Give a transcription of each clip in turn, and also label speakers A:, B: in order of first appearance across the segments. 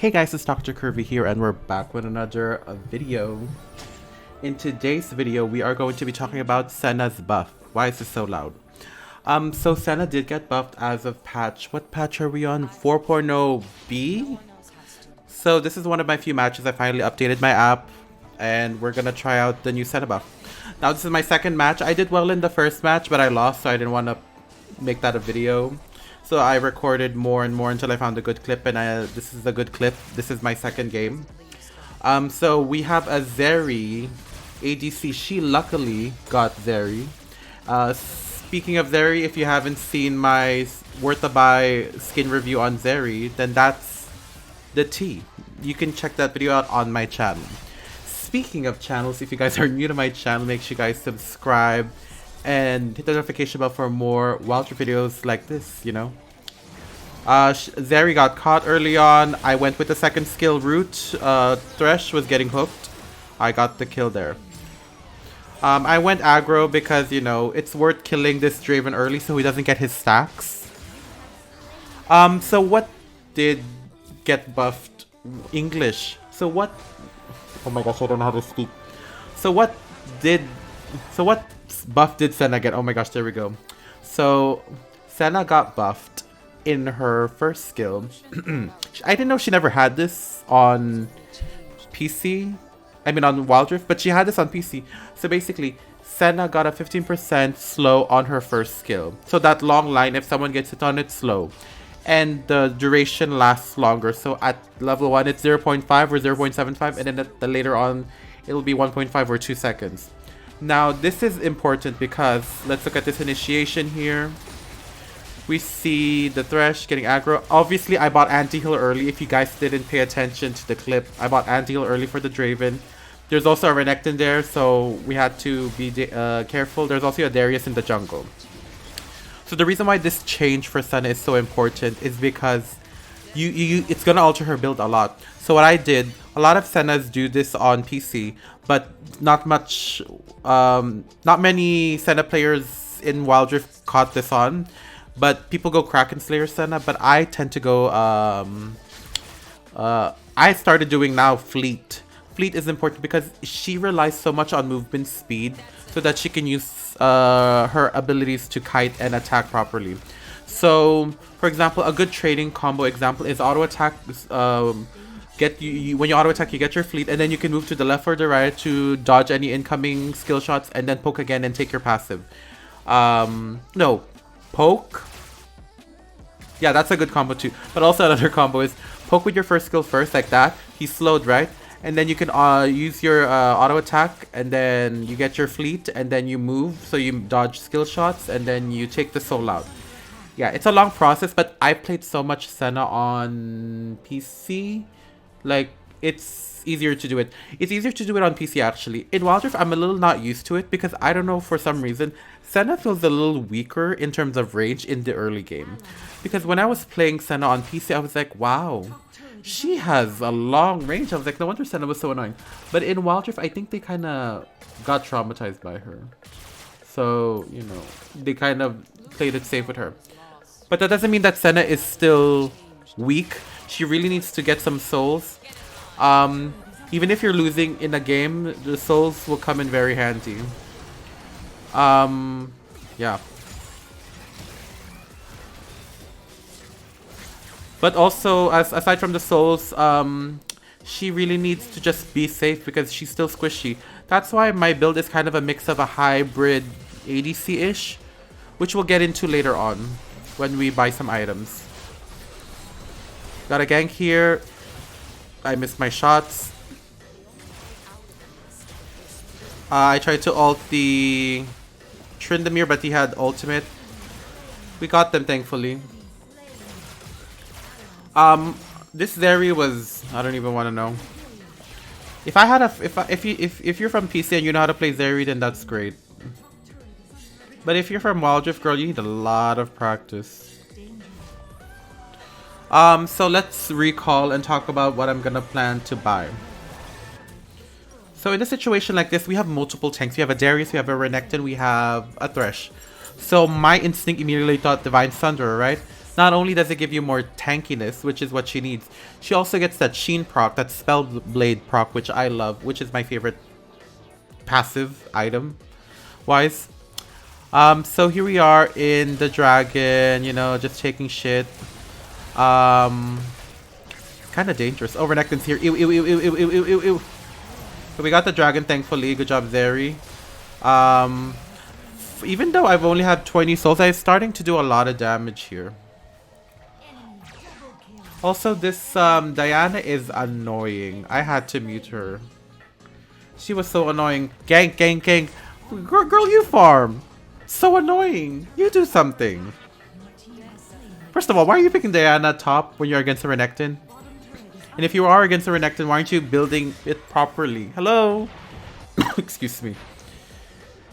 A: Hey guys, it's Dr. Curvy here and we're back with another video. In today's video, we are going to be talking about Senna's buff. Why is this so loud? So Senna did get buffed as of patch. What patch are we on? 4.0B? So this is one of my few matches. I finally updated my app and we're gonna try out the new Senna buff. Now this is my second match. I did well in the first match, but I lost, so I didn't want to make that a video. So I recorded more and more until I found a good clip, and this is a good clip. This is my second game. So we have a Zeri ADC. She luckily got Zeri. Speaking of Zeri, if you haven't seen my worth a buy skin review on Zeri, then that's the tea. You can check that video out on my channel. Speaking of channels, if you guys are new to my channel, make sure you guys subscribe and hit the notification bell for more Walter videos like this, you know. Zeri got caught early on. I went with the second skill route. Thresh was getting hooked. I got the kill there. I went aggro because, you know, it's worth killing this Draven early so he doesn't get his stacks. So what did get buffed? English. So what... Oh my gosh, I don't know how to speak. So what buff did Senna get? Oh my gosh, there we go. So Senna got buffed in her first skill. I didn't know she never had this on PC. I mean on Wild Rift, but she had this on PC. So basically, Senna got a 15% slow on her first skill. So that long line, if someone gets it on, it's slow. And the duration lasts longer. So at level 1, it's 0.5 or 0.75. And then at the later on, it'll be 1.5 or 2 seconds. Now, this is important because let's look at this initiation here. We see the Thresh getting aggro. Obviously, I bought anti-heal early. If you guys didn't pay attention to the clip, I bought anti-heal early for the Draven. There's also a Renekton there, so we had to be careful. There's also a Darius in the jungle. So the reason why this change for Senna is so important is because it's gonna alter her build a lot. So what I did, a lot of Sennas do this on PC, but not many Senna players in Wild Rift caught this on. But people go Kraken Slayer Senna, but I tend to go, I started doing now Fleet. Fleet is important because she relies so much on movement speed so that she can use her abilities to kite and attack properly. So, for example, a good trading combo example is auto attack. When you auto attack, you get your fleet, and then you can move to the left or the right to dodge any incoming skill shots, and then poke again and take your passive. No, poke. Yeah, that's a good combo too. But also another combo is poke with your first skill first, like that. He's slowed, right? And then you can use your auto attack, and then you get your fleet, and then you move, so you dodge skill shots, and then you take the soul out. Yeah, it's a long process, but I played so much Senna on PC. Like, it's easier to do it. It's easier to do it on PC, actually. In Wild Rift, I'm a little not used to it, because I don't know, for some reason, Senna feels a little weaker in terms of range in the early game. Because when I was playing Senna on PC, I was like, wow, she has a long range. I was like, no wonder Senna was so annoying. But in Wild Rift, I think they kind of got traumatized by her. So, you know, they kind of played it safe with her. But that doesn't mean that Senna is still weak. She really needs to get some souls. Even if you're losing in a game, the souls will come in very handy. Yeah. But also, aside from the souls, she really needs to just be safe because she's still squishy. That's why my build is kind of a mix of a hybrid ADC-ish, which we'll get into later on when we buy some items. Got a gank here. I missed my shots. I tried to ult the Tryndamere, but he had ultimate. We got them, thankfully. This Zeri was, I don't even want to know. If I had a if you're from PC and you know how to play Zeri, then that's great. But if you're from Wild Rift, girl, you need a lot of practice. So let's recall and talk about what I'm gonna plan to buy. So in a situation like this, we have multiple tanks. We have a Darius, we have a Renekton, we have a Thresh. So my instinct immediately thought Divine Thunderer, right? Not only does it give you more tankiness, which is what she needs, she also gets that Sheen proc, that Spell Blade proc, which I love, which is my favorite passive item wise. So here we are in the dragon, you know, just taking shit. Kind of dangerous. Oh, Renekton's here. Ew, ew, ew, ew, ew, ew, ew, ew, ew. So we got the dragon, thankfully. Good job, Zeri. Even though I've only had 20 souls, I'm starting to do a lot of damage here. Also, this Diana is annoying. I had to mute her. She was so annoying. Gank, gank, gank. Girl, you farm. So annoying. You do something. First of all, why are you picking Diana top when you're against a Renekton? And if you are against a Renekton, why aren't you building it properly? Hello? Excuse me.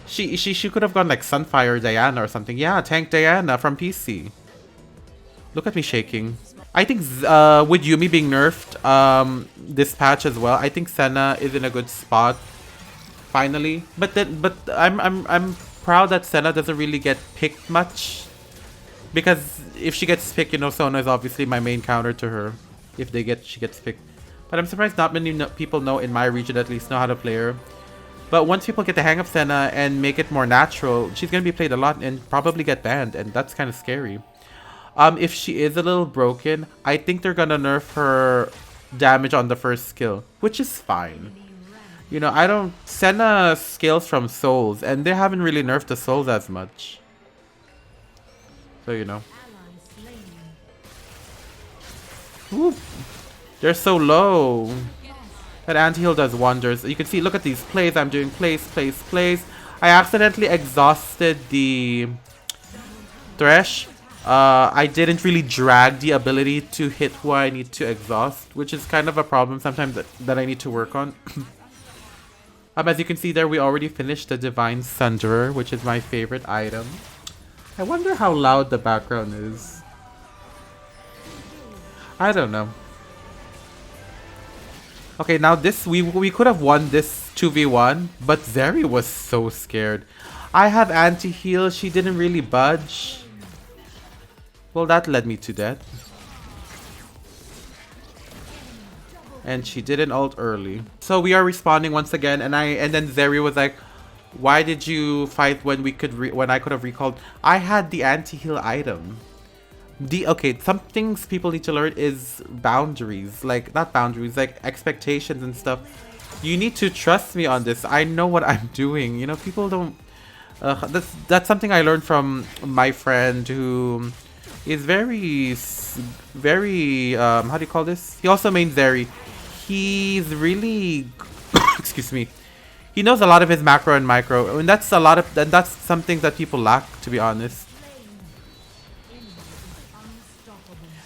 A: She could have gone like Sunfire Diana or something. Yeah, tank Diana from PC. Look at me shaking. I think with Yumi being nerfed this patch as well, I think Senna is in a good spot. Finally, but I'm proud that Senna doesn't really get picked much, because if she gets picked, you know, Sona is obviously my main counter to her. If she gets picked, but I'm surprised not many people know, in my region at least, know how to play her. But once people get the hang of Senna and make it more natural, she's gonna be played a lot and probably get banned, and that's kind of scary. If she is a little broken, I think they're gonna nerf her damage on the first skill, which is fine. You know, Senna scales from souls, and they haven't really nerfed the souls as much. So, you know. Ooh, they're so low. That anti-heal does wonders. You can see, look at these plays. I'm doing plays, plays, plays. I accidentally exhausted the Thresh. I didn't really drag the ability to hit who I need to exhaust, which is kind of a problem sometimes that I need to work on. As you can see there, we already finished the Divine Sunderer, which is my favorite item. I wonder how loud the background is. I don't know. Okay, now this, we could have won this 2v1, but Zeri was so scared. I have anti-heal, she didn't really budge. Well, that led me to death. And she didn't ult early. So we are respawning once again, and then Zeri was like, "Why did you fight when I could have recalled?" I had the anti-heal item. Okay, some things people need to learn is boundaries. Like, not boundaries, like expectations and stuff. You need to trust me on this. I know what I'm doing. You know, people don't... that's something I learned from my friend who is very, how do you call this? He also mains Zeri. He's really... excuse me. He knows a lot of his macro and micro. And that's something that people lack, to be honest.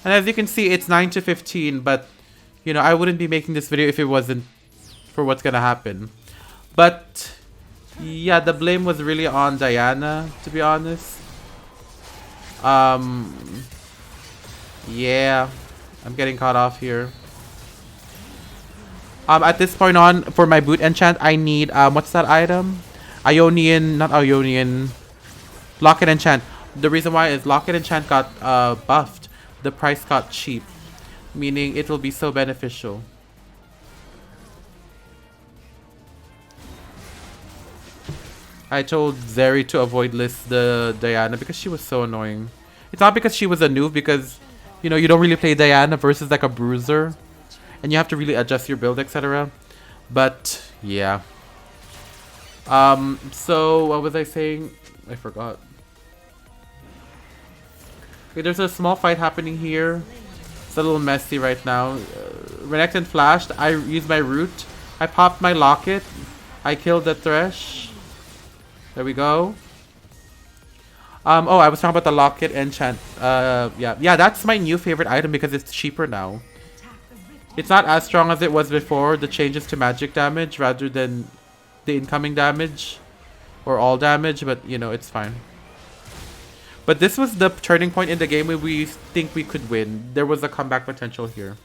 A: And as you can see, it's 9 to 15, but, you know, I wouldn't be making this video if it wasn't for what's gonna happen. But, yeah, the blame was really on Diana, to be honest. Yeah, I'm getting caught off here. At this point on, for my boot enchant, I need, what's that item? Not Ionian, Locket enchant. The reason why is Locket enchant got buffed. The price got cheap, meaning it will be so beneficial. I told Zeri to avoid list the Diana because she was so annoying. It's not because she was a noob, because, you know, you don't really play Diana versus like a bruiser, and you have to really adjust your build, etc. But yeah. So what was I saying? I forgot. Okay, there's a small fight happening here. It's a little messy right now. Renekton flashed. I used my root. I popped my locket. I killed the Thresh. There we go. Oh, I was talking about the locket enchant. Yeah, that's my new favorite item because it's cheaper now. It's not as strong as it was before. The changes to magic damage rather than the incoming damage or all damage, but you know, it's fine. But this was the turning point in the game where we think we could win. There was a comeback potential here.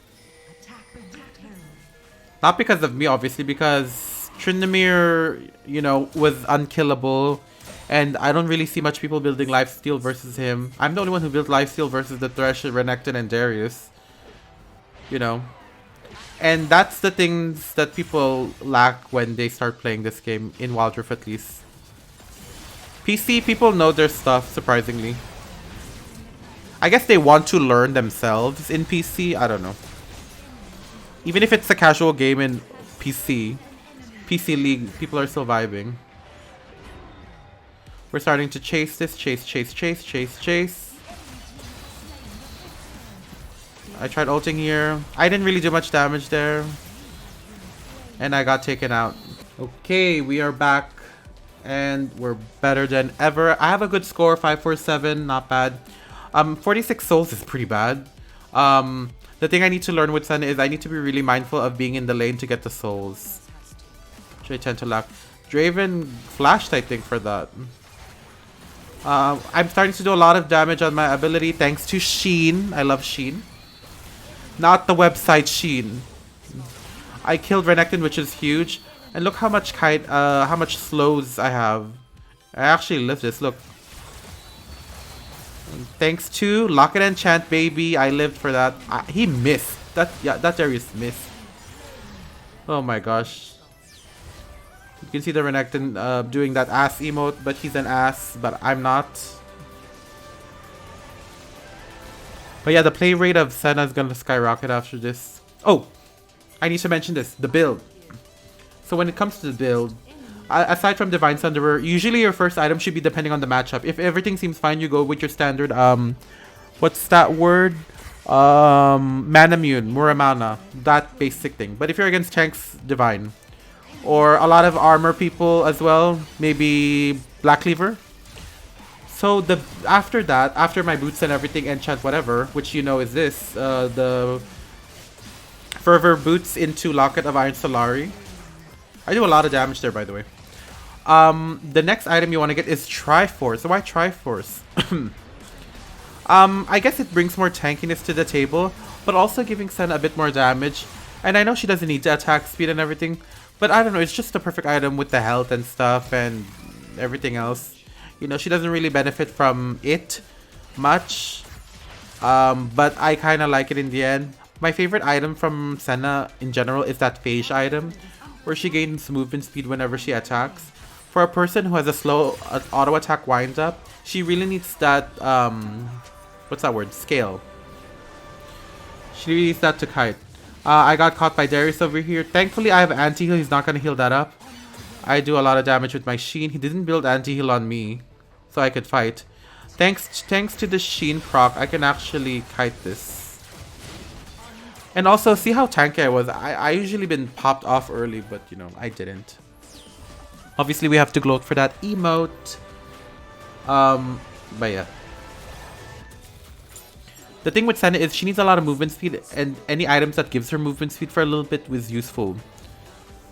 A: Not because of me, obviously, because Tryndamere, you know, was unkillable. And I don't really see much people building lifesteal versus him. I'm the only one who built lifesteal versus the Thresh, Renekton, and Darius. You know. And that's the things that people lack when they start playing this game, in Wild Rift at least. PC, people know their stuff, surprisingly. I guess they want to learn themselves in PC, I don't know. Even if it's a casual game in PC League, people are still vibing. We're starting to chase this, chase. I tried ulting here. I didn't really do much damage there. And I got taken out. Okay, we are back. And we're better than ever. I have a good score, 547, not bad. 46 souls is pretty bad. The thing I need to learn with Senna is I need to be really mindful of being in the lane to get the souls. Which I tend to lack. Draven flashed, I think, for that. I'm starting to do a lot of damage on my ability thanks to Sheen. I love Sheen. Not the website Sheen. I killed Renekton, which is huge. And look how much slows I have. I actually live this, look. Thanks to Lock and Enchant, baby. I lived for that. He missed. That Darius missed. Oh my gosh. You can see the Renekton doing that ass emote, but he's an ass, but I'm not. But yeah, the play rate of Senna is gonna skyrocket after this. Oh! I need to mention this. The build. So when it comes to the build, aside from Divine Thunderer, usually your first item should be depending on the matchup. If everything seems fine, you go with your standard, what's that word? Manamune, Muramana. That basic thing. But if you're against tanks, Divine. Or a lot of armor people as well, maybe Black Cleaver. So after that, after my boots and everything, enchant whatever, which you know is this, the Fervor boots into Locket of Iron Solari. I do a lot of damage there, by the way. The next item you want to get is Triforce. So why Triforce? I guess it brings more tankiness to the table, but also giving Senna a bit more damage. And I know she doesn't need the attack speed and everything, but I don't know, it's just the perfect item with the health and stuff and everything else. You know, she doesn't really benefit from it much, but I kind of like it in the end. My favorite item from Senna in general is that Phage item, where she gains movement speed whenever she attacks. For a person who has a slow auto attack wind up, she really needs that, what's that word? Scale. She really needs that to kite. I got caught by Darius over here. Thankfully, I have anti-heal. He's not going to heal that up. I do a lot of damage with my Sheen. He didn't build anti-heal on me, so I could fight. Thanks to the Sheen proc, I can actually kite this. And also, see how tanky I was. I usually been popped off early, but you know, I didn't. Obviously, we have to gloat for that emote. But yeah. The thing with Senna is she needs a lot of movement speed, and any items that gives her movement speed for a little bit was useful.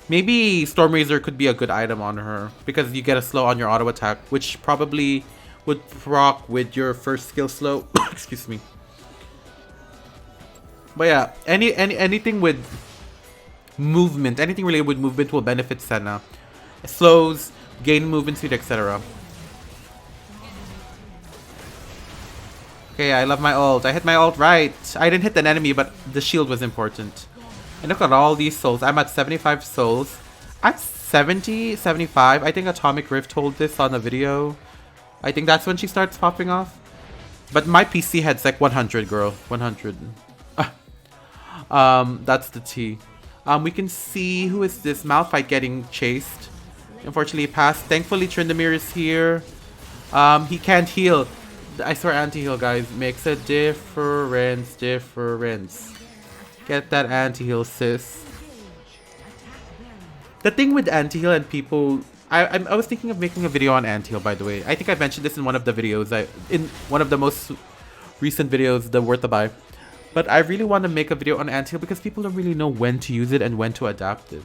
A: Maybe Storm Razor could be a good item on her, because you get a slow on your auto attack, which probably would proc with your first skill slow. Excuse me. But yeah, anything with movement, anything related with movement will benefit Senna. Slows, gain movement speed, etc. Okay, I love my ult. I hit my ult right. I didn't hit an enemy, but the shield was important. And look at all these souls. I'm at 75 souls. At 70, 75. I think Atomic Rift told this on a video. I think that's when she starts popping off. But my PC head's like 100, girl. 100. That's the T. We can see, who is this? Malphite getting chased. Unfortunately, he passed. Thankfully, Tryndamere is here. He can't heal. I swear anti-heal, guys, makes a difference. Get that anti-heal, sis. The thing with anti-heal and people... I was thinking of making a video on anti-heal, by the way. I think I mentioned this in one of the videos. In one of the most recent videos, the Worth a Buy. But I really want to make a video on anti-heal because people don't really know when to use it and when to adapt it.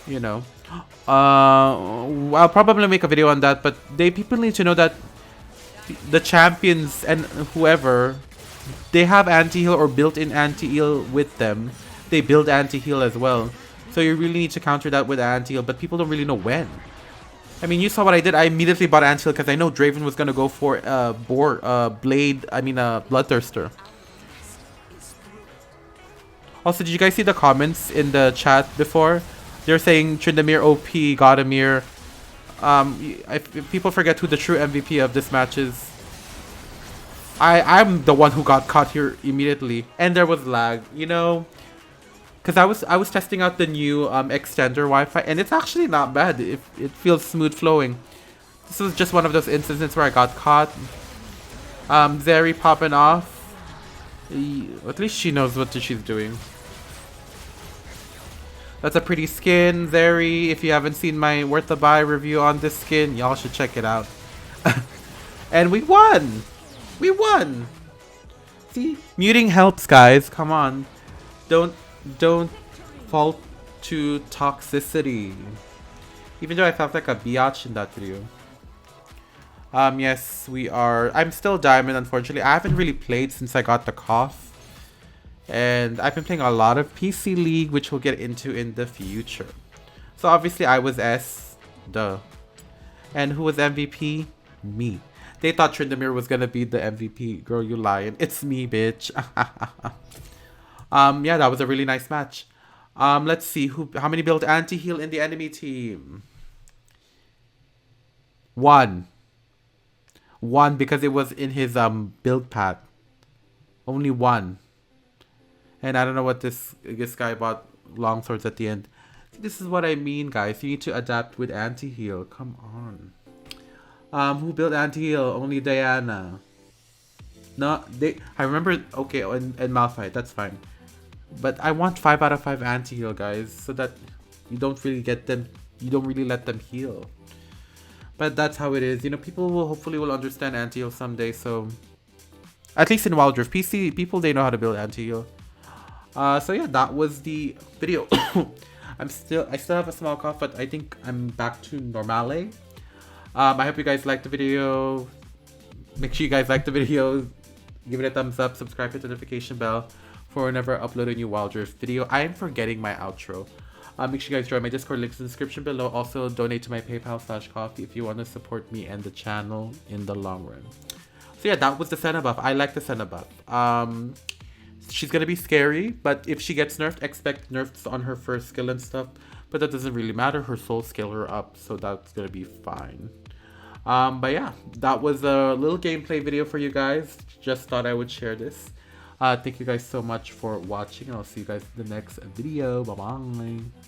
A: You know. I'll probably make a video on that, but people need to know that the champions and whoever, they have anti-heal or built-in anti-heal with them. They build anti-heal as well. So you really need to counter that with anti-heal, but people don't really know when. I mean, you saw what I did. I immediately bought Antil because I know Draven was gonna go for Blade. I mean, Bloodthirster. Also, did you guys see the comments in the chat before? They're saying Tryndamere OP, Godamir. If people forget who the true MVP of this match is, I'm the one who got caught here immediately, and there was lag. You know, because I was testing out the new extender Wi-Fi, and it's actually not bad. It feels smooth flowing. This was just one of those instances where I got caught. Zeri popping off. At least she knows what she's doing. That's a pretty skin, Zeri. If you haven't seen my worth the buy review on this skin, y'all should check it out. And we won! We won! See? Muting helps, guys. Come on. Don't fall to toxicity. Even though I felt like a biatch in that video. Yes, we are. I'm still diamond, unfortunately. I haven't really played since I got the cough. And I've been playing a lot of PC League, which we'll get into in the future. So obviously I was S. Duh. And who was MVP? Me. They thought Tryndamere was gonna be the MVP. Girl, you lying. It's me, bitch. Yeah, that was a really nice match. Let's see how many built anti-heal in the enemy team. One, because it was in his build path. Only one. And I don't know what this guy bought long swords at the end. This is what I mean, guys. You need to adapt with anti-heal. Come on. Who built anti-heal? Only Diana. No, I remember. Okay, and Malphite. That's fine. But I want 5 out of 5 anti-heal, guys, so that you don't really get them. You don't really let them heal. But that's how it is. You know, people will hopefully understand anti-heal someday. So, at least in Wild Rift, PC people, they know how to build anti-heal. So yeah, that was the video. I still have a small cough, but I think I'm back to normale. I hope you guys liked the video. Make sure you guys like the video, give it a thumbs up, subscribe, hit the notification bell for whenever I upload a new Wild Rift video. I am forgetting my outro. Make sure you guys join my Discord, links in the description below. Also, donate to my PayPal/Coffee if you want to support me and the channel in the long run. So yeah, that was the Senna buff. I like the Senna buff. She's gonna be scary, but if she gets nerfed, expect nerfs on her first skill and stuff. But that doesn't really matter. Her soul scale her up, so that's gonna be fine. But yeah, that was a little gameplay video for you guys. Just thought I would share this. Thank you guys so much for watching, and I'll see you guys in the next video. Bye bye.